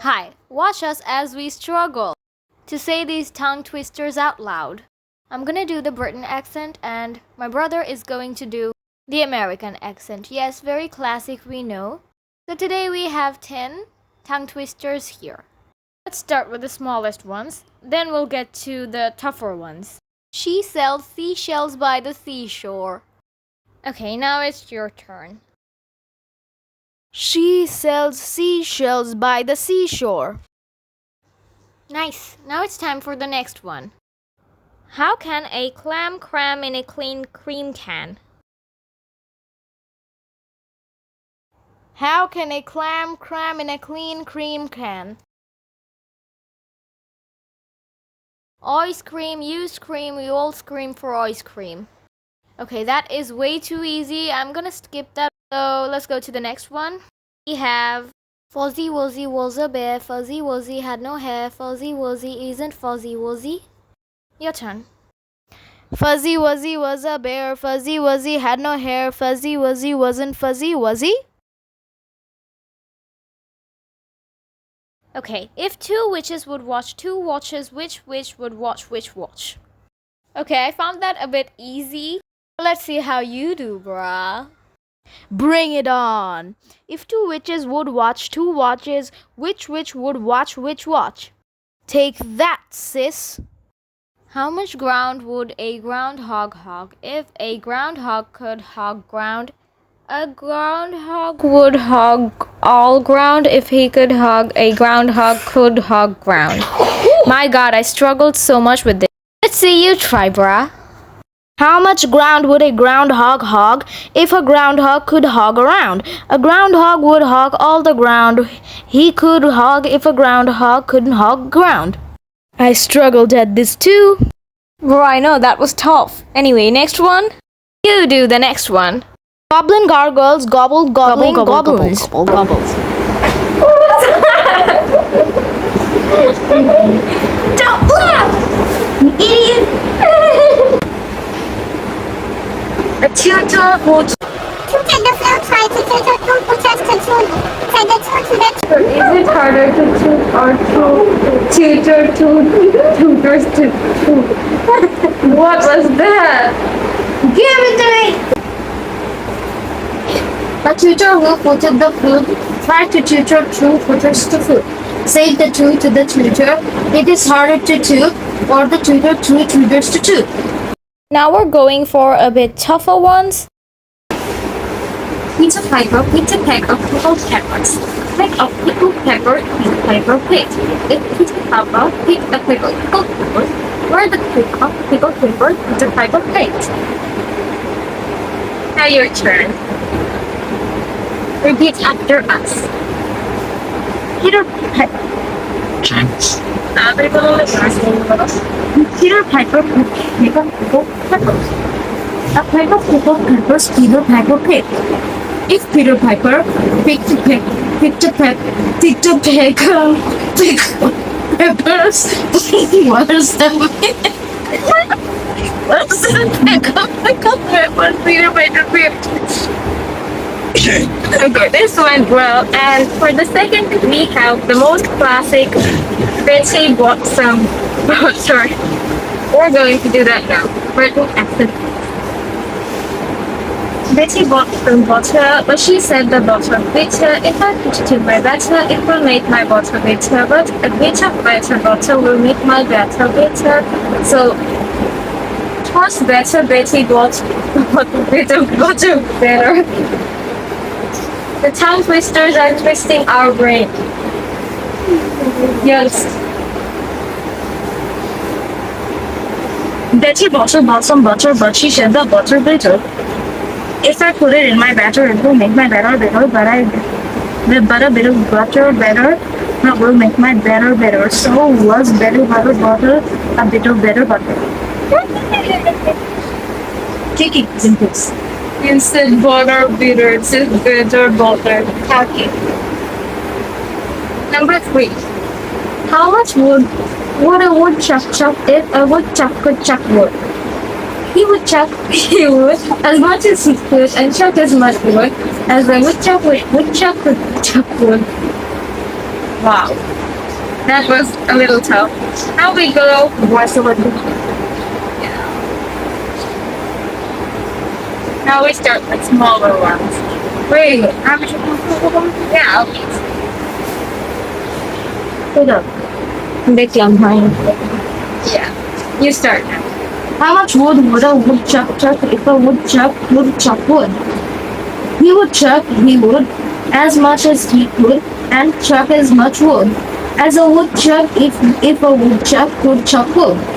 Hi, watch us as we struggle to say these tongue twisters out loud. I'm gonna do the Britain accent, and my brother is going to do the American accent. Yes, very classic, we know. So today we have 10 tongue twisters here. Let's start with the smallest ones, then we'll get to the tougher ones. She sells seashells by the seashore. Okay, now it's your turn. She sells seashells by the seashore. Nice. Now it's time for the next one. How can a clam cram in a clean cream can? How can a clam cram in a clean cream can? Ice cream, you scream, we all scream for ice cream. Okay, that is way too easy. I'm gonna skip that. So let's go to the next one. We have Fuzzy Wuzzy was a bear. Fuzzy Wuzzy had no hair. Fuzzy Wuzzy isn't Fuzzy Wuzzy. Your turn. Fuzzy Wuzzy was a bear. Fuzzy Wuzzy had no hair. Fuzzy Wuzzy wasn't fuzzy, was he? Okay, if two witches would watch two watches, which witch would watch which watch? Okay, I found that a bit easy. Let's see how you do, brah. Bring it on. If two witches would watch two watches, which witch would watch which watch? Take that, sis. How much ground would a groundhog hog if a groundhog could hog ground? A groundhog would hog all ground if he could hog. A groundhog could hog ground. My god, I struggled so much with this. Let's see you try, brah. How much ground would a groundhog hog if a groundhog could hog around? A groundhog would hog all the ground he could hog if a groundhog couldn't hog ground. I struggled at this too. Bro, I know, that was tough. Anyway, next one. You do the next one. Goblin gargoyles gobble gobbling goblins. Gobble, gobbles. Don't laugh, you idiot! A tutor would take the film try to take a two protest control. Send it to the Is it harder to toot or to tutor to tutors to toot? What was that? Give it to me! A tutor who footed the food tried to tutor two footers to food. Say the two to the tutor. It is harder to toot or the tutor two tutors to toot. Now we're going for a bit tougher ones. Pizza piper, pizza peck of pickled peppers. Peck of pickled pepper, pizza piper picked. If pizza pepper picked a pickled pepper, where the pick of pickled pepper, pizza piper picked. Now your turn. Repeat after us. Peter Piper. Peter Piper picked a pickled peppers. A peck of pickled peppers Peter Piper picked. If Peter Piper picked a peck of pickled peppers, what is the what's the peck of pickled peppers Peter Piper picked? Okay, this went well. And for the second, we have the most classic Betsy bought some butter. We're going to do that now. Britain accent. Betty bought some butter, but she said the butter bitter. If I put it in my batter, it will make my butter bitter. But a bit of better butter will make my batter bitter. So, what's better? Betty bought a bit of butter better. The tongue twisters are twisting our brain. Yes. Betty bought some butter, but she said the butter bitter. If I put it in my batter, it will make my batter bitter, but a bit of butter better, that will make my batter better. So was better butter, a bit of better butter. Kiki simples. Instead butter bitter, it's better butter. Okay. Number 3. How much wood a woodchuck chuck if a woodchuck could chuck wood? He would chuck wood as much as he could and chuck as much wood as a woodchuck could chuck wood. Wow. That was a little tough. Now we go. Now we start with smaller ones. Wait, how much? Yeah, okay. Yeah. You start now. How much wood would a woodchuck chuck if a woodchuck would chuck wood? He would chuck, he would, as much as he could, and chuck as much wood as a woodchuck if a woodchuck could chuck wood.